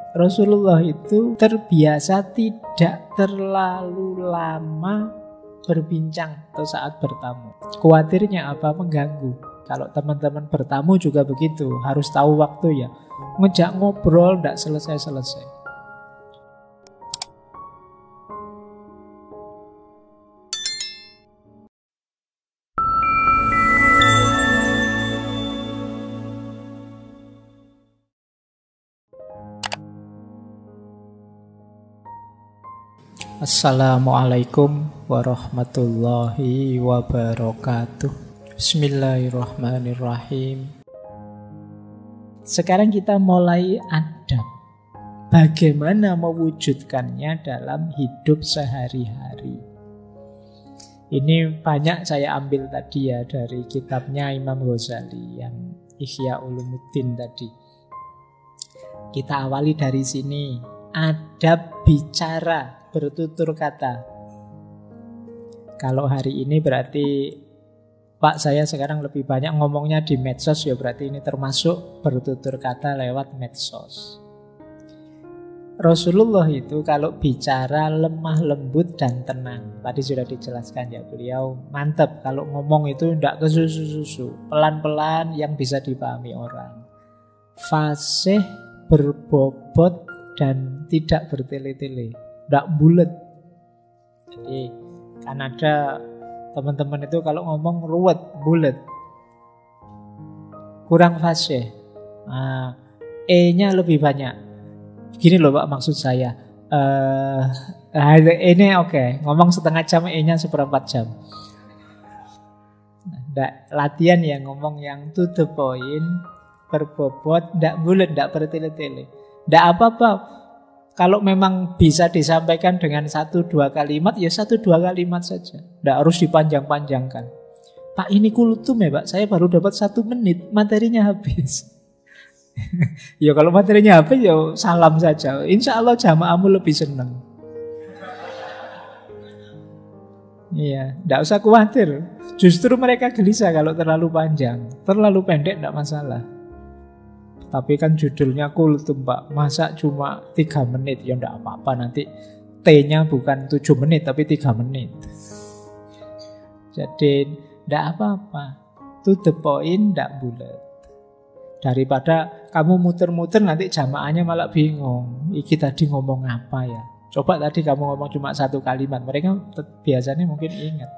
Rasulullah itu terbiasa tidak terlalu lama berbincang atau saat bertamu. Khawatirnya apa? Mengganggu. Kalau teman-teman bertamu juga begitu, harus tahu waktu ya. Ngejak ngobrol tidak selesai-selesai. Assalamualaikum warahmatullahi wabarakatuh. Bismillahirrahmanirrahim. Sekarang kita mulai adab. Bagaimana mewujudkannya dalam hidup sehari-hari. Ini banyak saya ambil tadi ya dari kitabnya Imam Ghazali yang Ihya Ulumuddin tadi. Kita awali dari sini. Adab bicara, bertutur kata. Kalau hari ini berarti Pak, saya sekarang lebih banyak ngomongnya di medsos, ya berarti ini termasuk bertutur kata lewat medsos. Rasulullah itu kalau bicara lemah lembut dan tenang. Tadi sudah dijelaskan ya, beliau mantap kalau ngomong itu tidak kesusu-susu, pelan-pelan yang bisa dipahami orang. Fasih, berbobot dan tidak bertele-tele, tidak bulet. Jadi kan ada teman-teman itu kalau ngomong ruwet, bulet, kurang fasih. E-nya lebih banyak. Gini loh Pak maksud saya. Ini oke. Ngomong setengah jam, E-nya seperempat jam. Latihan ya ngomong yang to the point, berbobot, tidak bulet, tidak bertele-tele. Tidak apa-apa. Kalau memang bisa disampaikan dengan 1-2 kalimat, ya 1-2 kalimat saja. Tidak harus dipanjang-panjangkan. Pak, ini kultum ya Pak, saya baru dapat 1 menit, materinya habis. Ya kalau materinya habis, ya salam saja. Insya Allah jamaahmu lebih senang. Iya, tidak usah khawatir. Justru mereka gelisah kalau terlalu panjang. Terlalu pendek tidak masalah. Tapi kan judulnya kultum Pak, masa cuma 3 menit? Ya enggak apa-apa, nanti T-nya bukan 7 menit tapi 3 menit. Jadi enggak apa-apa, to the point, enggak bulat. Daripada kamu muter-muter nanti jamaahnya malah bingung, iki tadi ngomong apa ya. Coba tadi kamu ngomong cuma 1 kalimat, mereka biasanya mungkin ingat.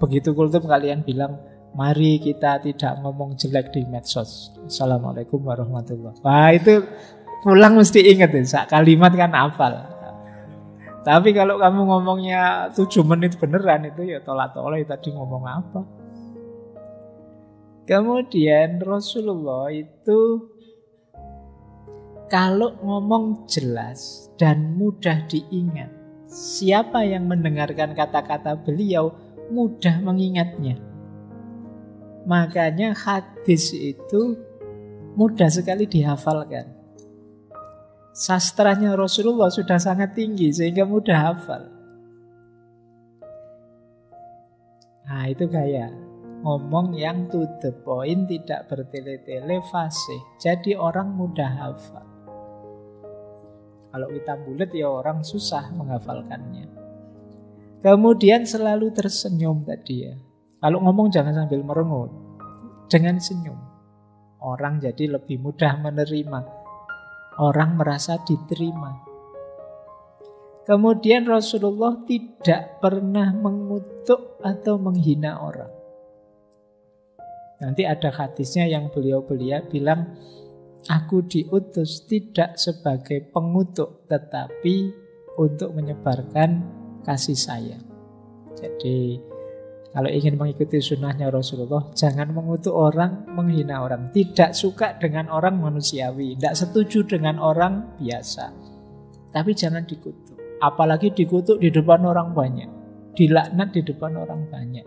Begitu kultum kalian bilang, mari kita tidak ngomong jelek di medsos. Assalamualaikum warahmatullahi wabarakatuh. Wah itu pulang mesti ingat ya, kalimat kan hafal. Tapi kalau kamu ngomongnya 7 menit beneran itu ya tolak-tolak tadi ngomong apa. Kemudian Rasulullah itu kalau ngomong jelas dan mudah diingat, siapa yang mendengarkan kata-kata beliau mudah mengingatnya. Makanya hadis itu mudah sekali dihafalkan. Sastranya Rasulullah sudah sangat tinggi sehingga mudah hafal. Nah itu gaya ngomong yang to the point, tidak bertele-tele, fasih. Jadi orang mudah hafal. Kalau kita bulet ya orang susah menghafalkannya. Kemudian selalu tersenyum tadi ya. Kalau ngomong jangan sambil merengut, dengan senyum. Orang jadi lebih mudah menerima. Orang merasa diterima. Kemudian Rasulullah tidak pernah mengutuk atau menghina orang. Nanti ada hadisnya yang beliau bilang, aku diutus tidak sebagai pengutuk, tetapi untuk menyebarkan kasih sayang. Jadi kalau ingin mengikuti sunnahnya Rasulullah, jangan mengutuk orang, menghina orang. Tidak suka dengan orang manusiawi, tidak setuju dengan orang biasa. Tapi jangan dikutuk. Apalagi dikutuk di depan orang banyak, dilaknat di depan orang banyak.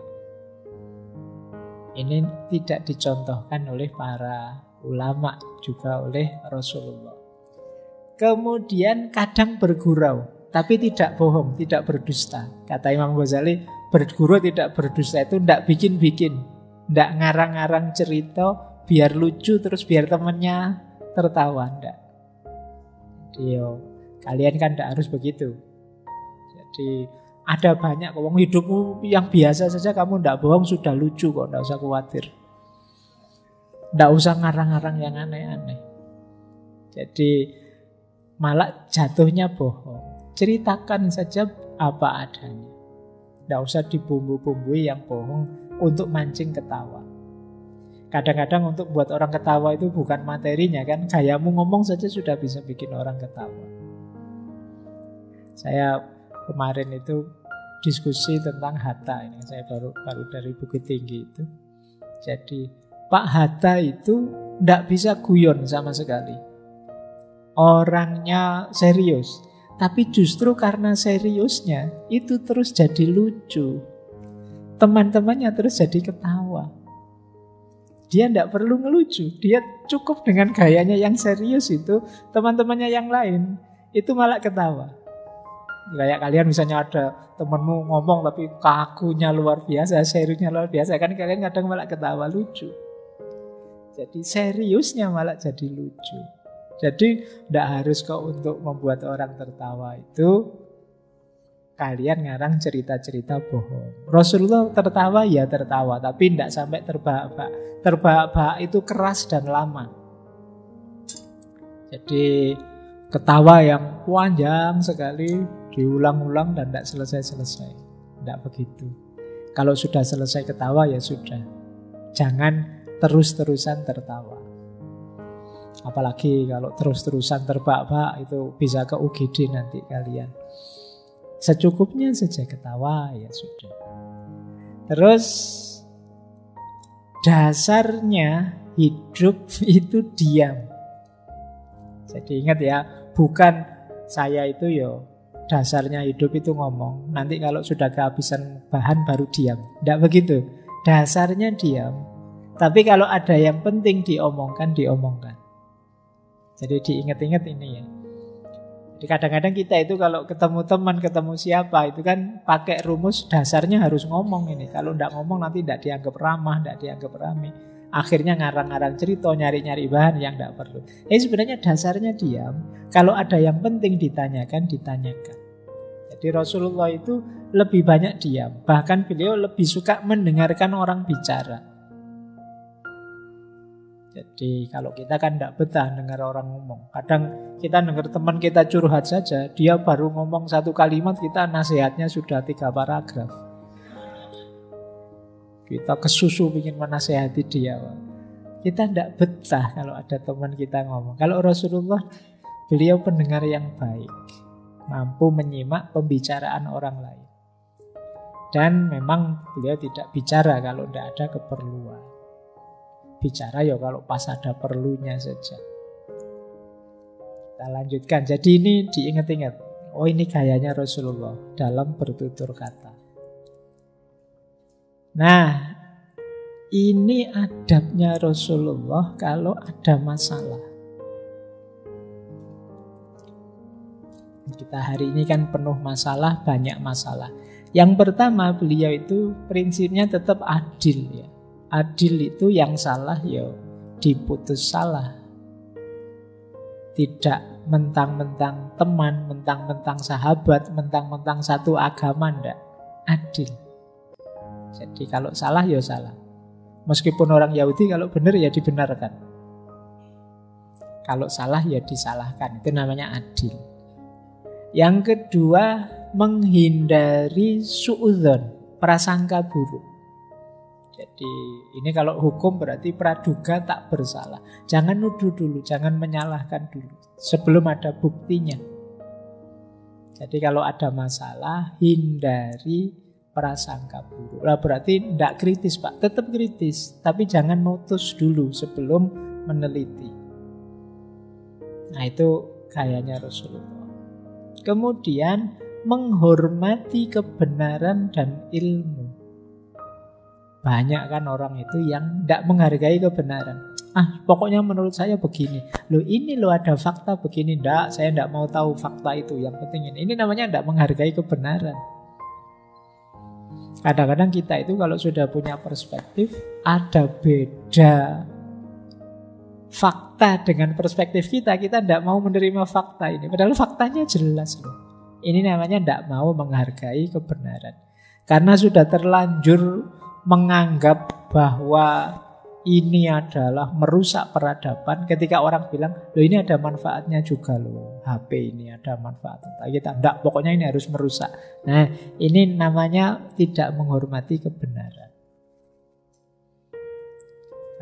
Ini tidak dicontohkan oleh para ulama, juga oleh Rasulullah. Kemudian kadang bergurau, tapi tidak bohong, tidak berdusta. Kata Imam Ghazali, bergurau tidak berdusta itu tidak bikin-bikin, tidak ngarang-ngarang cerita biar lucu terus biar temannya tertawa, tidak. Jadi kalian kan tidak harus begitu. Jadi ada banyak kok, hidupmu yang biasa saja kamu tidak bohong sudah lucu kok, tidak usah khawatir. Tidak usah ngarang-ngarang yang aneh-aneh. Jadi malah jatuhnya bohong. Ceritakan saja apa adanya. Tidak usah dibumbu-bumbui yang bohong untuk mancing ketawa. Kadang-kadang untuk buat orang ketawa itu bukan materinya kan, gayamu ngomong saja sudah bisa bikin orang ketawa. Saya kemarin itu diskusi tentang Hatta ini, saya baru dari Bukit Tinggi itu. Jadi Pak Hatta itu tidak bisa guyon sama sekali. Orangnya serius, tapi justru karena seriusnya itu terus jadi lucu. Teman-temannya terus jadi ketawa. Dia tidak perlu ngelucu, dia cukup dengan gayanya yang serius itu, teman-temannya yang lain itu malah ketawa. Kayak kalian misalnya ada temenmu ngomong tapi kakunya luar biasa, seriusnya luar biasa, kan kalian kadang malah ketawa lucu. Jadi seriusnya malah jadi lucu. Jadi tidak harus kok untuk membuat orang tertawa itu kalian ngarang cerita-cerita bohong. Rasulullah tertawa ya tertawa, tapi tidak sampai terbahak-bahak. Terbahak-bahak itu keras dan lama. Jadi ketawa yang panjang sekali, diulang-ulang dan tidak selesai-selesai. Tidak begitu. Kalau sudah selesai ketawa ya sudah. Jangan terus-terusan tertawa. Apalagi kalau terus-terusan terbahak-bahak itu bisa ke UGD nanti kalian. Secukupnya saja ketawa ya sudah. Terus dasarnya hidup itu diam. Jadi ingat ya, bukan saya itu dasarnya hidup itu ngomong. Nanti kalau sudah kehabisan bahan baru diam. Tidak begitu. Dasarnya diam. Tapi kalau ada yang penting diomongkan, diomongkan. Jadi diingat-ingat ini ya. Jadi kadang-kadang kita itu kalau ketemu teman, ketemu siapa, itu kan pakai rumus dasarnya harus ngomong ini. Kalau tidak ngomong nanti tidak dianggap ramah, tidak dianggap rame. Akhirnya ngarang-ngarang cerita, nyari-nyari bahan yang tidak perlu. Sebenarnya dasarnya diam. Kalau ada yang penting ditanyakan, ditanyakan. Jadi Rasulullah itu lebih banyak diam. Bahkan beliau lebih suka mendengarkan orang bicara. Jadi kalau kita kan tidak betah dengar orang ngomong. Kadang kita dengar teman kita curhat saja, dia baru ngomong satu kalimat, kita nasihatnya sudah 3 paragraf. Kita kesusu ingin menasehati dia. Kita tidak betah kalau ada teman kita ngomong. Kalau Rasulullah, beliau pendengar yang baik, mampu menyimak pembicaraan orang lain. Dan memang beliau tidak bicara kalau tidak ada keperluan. Bicara ya kalau pas ada perlunya saja. Kita lanjutkan. Jadi ini diingat-ingat. Oh ini gayanya Rasulullah dalam bertutur kata. Nah, ini adabnya Rasulullah kalau ada masalah. Kita hari ini kan penuh masalah, banyak masalah. Yang pertama beliau itu prinsipnya tetap adil ya. Adil itu yang salah ya diputus salah. Tidak mentang-mentang teman, mentang-mentang sahabat, mentang-mentang satu agama, ndak. Adil. Jadi kalau salah ya salah. Meskipun orang Yahudi kalau benar ya dibenarkan. Kalau salah ya disalahkan. Itu namanya adil. Yang kedua, menghindari suudzon, prasangka buruk. Jadi ini kalau hukum berarti praduga tak bersalah. Jangan nuduh dulu, jangan menyalahkan dulu sebelum ada buktinya. Jadi kalau ada masalah, hindari prasangka buruk. Lah berarti tidak kritis Pak, tetap kritis. Tapi jangan mutus dulu sebelum meneliti. Nah itu gayanya Rasulullah. Kemudian menghormati kebenaran dan ilmu. Banyak kan orang itu yang tidak menghargai kebenaran. Pokoknya menurut saya begini. Ini ada fakta begini. Tidak, saya tidak mau tahu fakta itu. Yang penting ini. Ini namanya tidak menghargai kebenaran. Kadang-kadang kita itu kalau sudah punya perspektif, ada beda fakta kita dengan perspektif kita tidak mau menerima fakta ini. Padahal faktanya jelas loh. Ini namanya tidak mau menghargai kebenaran. Karena sudah terlanjur menganggap bahwa ini adalah merusak peradaban. Ketika orang bilang, loh ini ada manfaatnya juga loh. HP ini ada manfaatnya. Kita tidak, pokoknya ini harus merusak. Nah, ini namanya tidak menghormati kebenaran.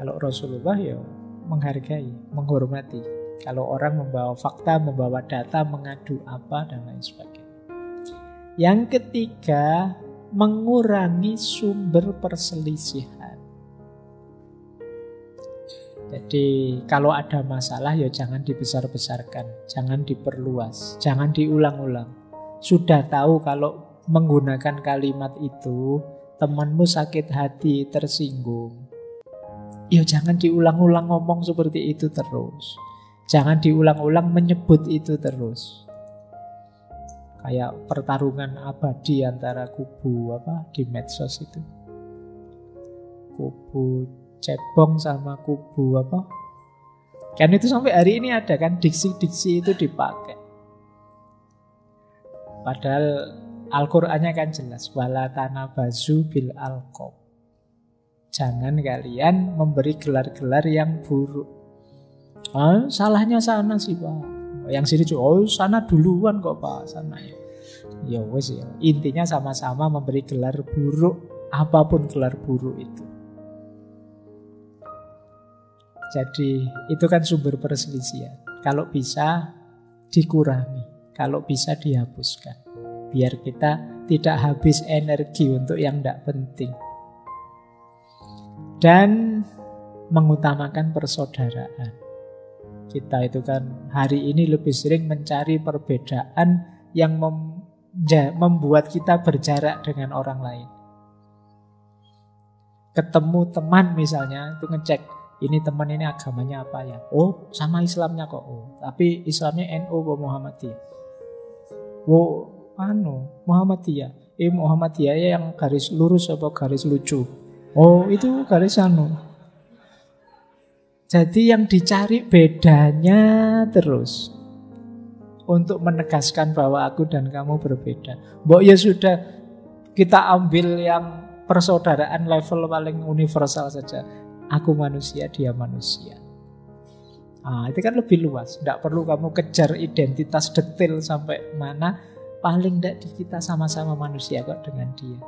Kalau Rasulullah ya menghargai, menghormati. Kalau orang membawa fakta, membawa data, mengadu apa, dan lain sebagainya. Yang ketiga, mengurangi sumber perselisihan. Jadi kalau ada masalah ya jangan dibesar-besarkan, jangan diperluas, jangan diulang-ulang. Sudah tahu kalau menggunakan kalimat itu temanmu sakit hati, tersinggung, ya jangan diulang-ulang ngomong seperti itu terus. Jangan diulang-ulang menyebut itu terus. Kayak pertarungan abadi antara kubu di medsos itu. Kubu cebong sama kubu kan itu sampai hari ini ada kan, diksi-diksi itu dipakai. Padahal Al-Qur'annya kan jelas, wala tanabazu bil alqab. Jangan kalian memberi gelar-gelar yang buruk. Salahnya sana sih Pak. Yang sini juga, sana duluan kok Pak, sana ya. Ya wes ya. Intinya sama-sama memberi gelar buruk, apapun gelar buruk itu. Jadi itu kan sumber perselisihan. Kalau bisa dikurangi, kalau bisa dihapuskan. Biar kita tidak habis energi untuk yang tidak penting. Dan mengutamakan persaudaraan. Kita itu kan hari ini lebih sering mencari perbedaan yang membuat kita berjarak dengan orang lain. Ketemu teman misalnya, itu ngecek, ini teman ini agamanya apa ya? Oh, sama Islamnya kok. Oh, tapi Islamnya NU atau Muhammadiyah? Oh, Muhammadiyah. Muhammadiyah yang garis lurus apa garis lucu? Oh, itu garis Jadi yang dicari bedanya terus. Untuk menegaskan bahwa aku dan kamu berbeda. Mbok ya sudah, kita ambil yang persaudaraan level paling universal saja. Aku manusia, dia manusia. Itu kan lebih luas. Tidak perlu kamu kejar identitas detail sampai mana. Paling tidak kita sama-sama manusia kok dengan dia.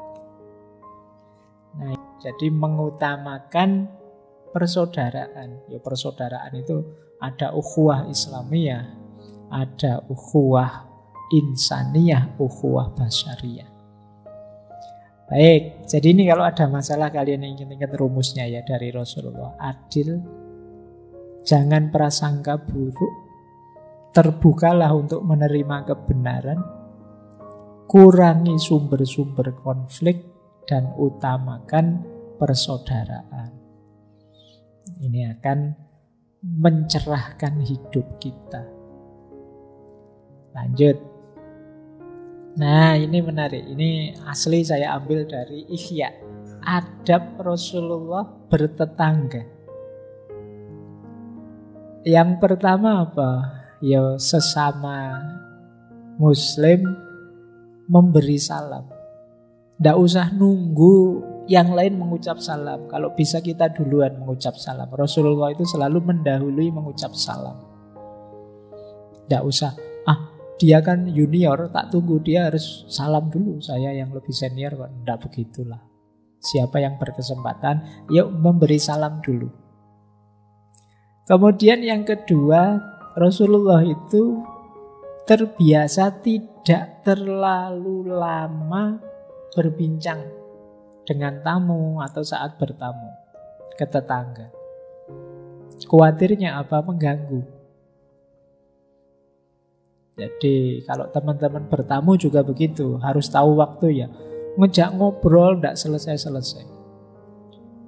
Nah, jadi mengutamakan persaudaraan. Ya persaudaraan itu ada ukhuwah Islamiyah, ada ukhuwah insaniyah, ukhuwah basyariyah. Baik, jadi ini kalau ada masalah kalian ingat rumusnya ya dari Rasulullah. Adil, jangan prasangka buruk, terbukalah untuk menerima kebenaran, kurangi sumber-sumber konflik, dan utamakan persaudaraan. Ini akan mencerahkan hidup kita. Lanjut. Nah, ini menarik. Ini asli saya ambil dari Ihya. Adab Rasulullah bertetangga. Yang pertama apa? Ya sesama Muslim memberi salam. Tidak usah nunggu yang lain mengucap salam. Kalau bisa kita duluan mengucap salam. Rasulullah itu selalu mendahului mengucap salam. Tidak usah, dia kan junior, tak tunggu, dia harus salam dulu. Saya yang lebih senior kok. Tidak begitulah. Siapa yang berkesempatan, yuk memberi salam dulu. Kemudian yang kedua, Rasulullah itu terbiasa tidak terlalu lama berbincang dengan tamu atau saat bertamu ke tetangga. Khawatirnya apa? Mengganggu. Jadi kalau teman-teman bertamu juga begitu, harus tahu waktu ya. Ngejak ngobrol tidak selesai-selesai.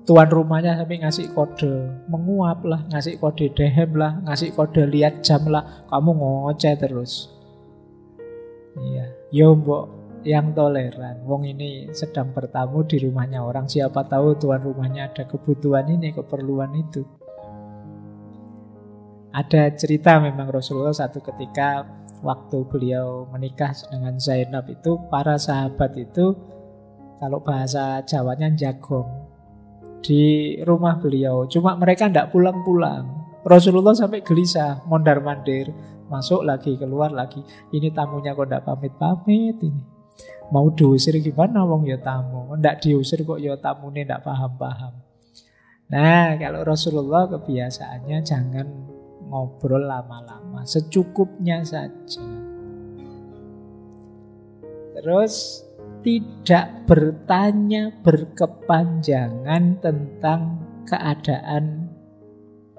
Tuan rumahnya sampai ngasih kode menguap lah, ngasih kode dehem lah, ngasih kode lihat jam lah, kamu ngoceh terus. Iya, yo mbok yang toleran. Wong ini sedang bertamu di rumahnya orang, siapa tahu tuan rumahnya ada kebutuhan ini, keperluan itu. Ada cerita memang Rasulullah satu ketika waktu beliau menikah dengan Zainab itu, para sahabat itu kalau bahasa Jawanya jagong di rumah beliau. Cuma mereka tidak pulang-pulang. Rasulullah sampai gelisah, mondar-mandir, masuk lagi, keluar lagi. Ini tamunya kok tidak pamit-pamit ini. Mau diusir gimana wong ya tamu. Tidak diusir kok ya tamu ini tidak paham-paham. Nah, kalau Rasulullah kebiasaannya jangan ngobrol lama-lama, secukupnya saja. Terus tidak bertanya berkepanjangan tentang keadaan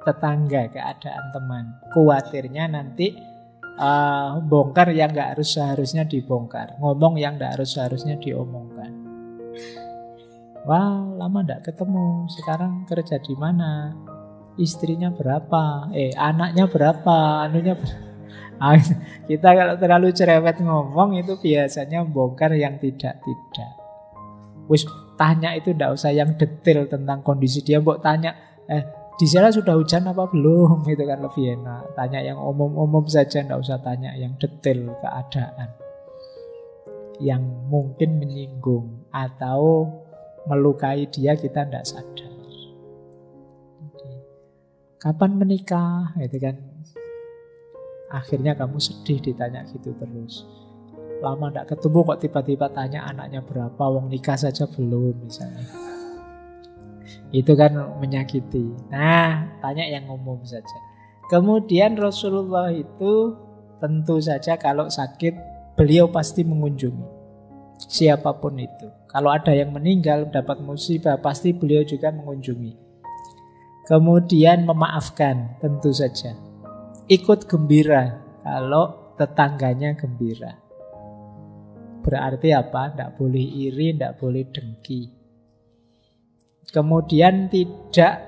tetangga, keadaan teman. Khawatirnya nanti bongkar yang nggak harus seharusnya dibongkar, ngomong yang nggak harus seharusnya diomongkan. Wah, lama nggak ketemu, sekarang kerja di mana? Istrinya berapa? Anaknya berapa? Kita kalau terlalu cerewet ngomong itu biasanya bongkar yang tidak-tidak. Wis tanya itu ndak usah yang detail tentang kondisi dia, mbok tanya di sana sudah hujan apa belum, itu kan lebih enak. Tanya yang umum-umum saja, ndak usah tanya yang detail keadaan yang mungkin menyinggung atau melukai dia kita ndak sadar. Kapan menikah? Itu kan akhirnya kamu sedih ditanya gitu terus. Lama ndak ketemu kok tiba-tiba tanya anaknya berapa, wong nikah saja belum misalnya. Itu kan menyakiti. Nah, tanya yang umum saja. Kemudian Rasulullah itu tentu saja kalau sakit beliau pasti mengunjungi siapapun itu. Kalau ada yang meninggal, dapat musibah, pasti beliau juga mengunjungi. Kemudian memaafkan, tentu saja. Ikut gembira kalau tetangganya gembira. Berarti apa? Tidak boleh iri, tidak boleh dengki. Kemudian tidak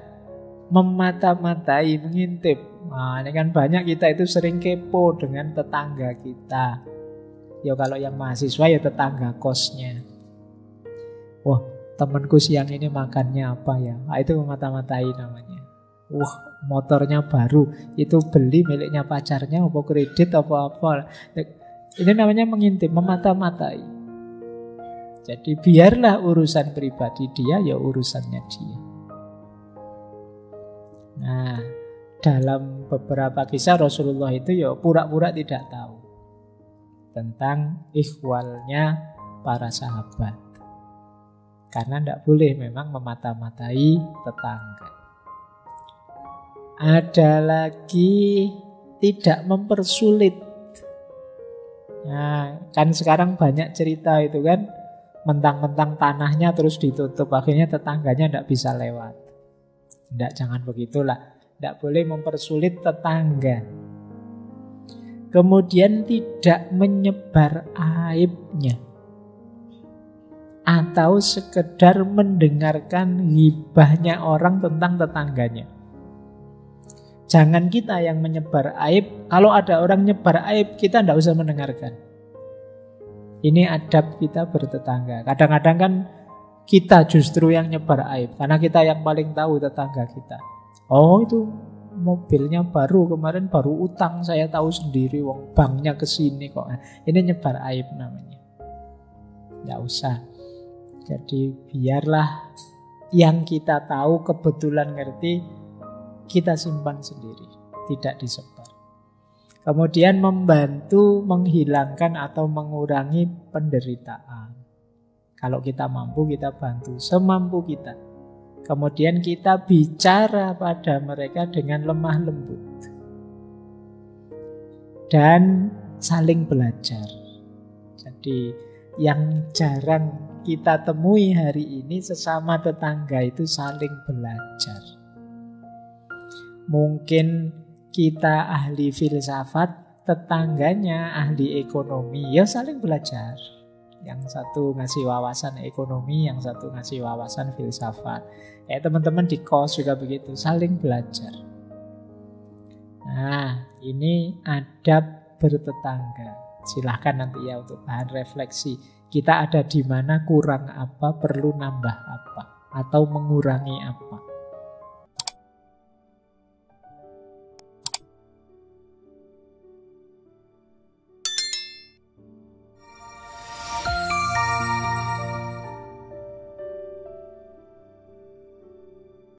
memata-matai, mengintip. Nah, ini kan banyak kita itu sering kepo dengan tetangga kita. Ya kalau yang mahasiswa ya tetangga kosnya. Wah, temanku siang ini makannya apa ya? Nah, itu memata-matai namanya. Wah, motornya baru. Itu beli miliknya pacarnya, apa kredit, apa-apa. Ini namanya mengintip, memata-matai. Jadi biarlah urusan pribadi dia, ya urusannya dia. Nah, dalam beberapa kisah Rasulullah itu ya pura-pura tidak tahu tentang ihwalnya para sahabat. Karena tidak boleh memang memata-matai tetangga. Ada lagi tidak mempersulit. Nah, kan sekarang banyak cerita itu kan, mentang-mentang tanahnya terus ditutup, akhirnya tetangganya tidak bisa lewat. Tidak, jangan begitulah. Tidak boleh mempersulit tetangga. Kemudian tidak menyebar aibnya, atau sekedar mendengarkan ghibahnya orang tentang tetangganya. Jangan kita yang menyebar aib. Kalau ada orang nyebar aib, kita tidak usah mendengarkan. Ini adab kita bertetangga. Kadang-kadang kan kita justru yang nyebar aib, karena kita yang paling tahu tetangga kita. Oh, itu mobilnya baru, kemarin baru utang, saya tahu sendiri, wong banknya kesini kok. Ini nyebar aib namanya. Tidak usah. Jadi biarlah yang kita tahu kebetulan ngerti, kita simpan sendiri, tidak disebar. Kemudian membantu menghilangkan atau mengurangi penderitaan. Kalau kita mampu, kita bantu semampu kita. Kemudian kita bicara pada mereka dengan lemah lembut. Dan saling belajar. Jadi yang jarang kita temui hari ini sesama tetangga itu saling belajar. Mungkin kita ahli filsafat, tetangganya ahli ekonomi, ya saling belajar. Yang satu ngasih wawasan ekonomi, yang satu ngasih wawasan filsafat. Teman-teman di kos juga begitu, saling belajar. Nah, ini adab bertetangga. Silahkan nanti ya untuk bahan refleksi. Kita ada di mana, kurang apa, perlu nambah apa, atau mengurangi apa.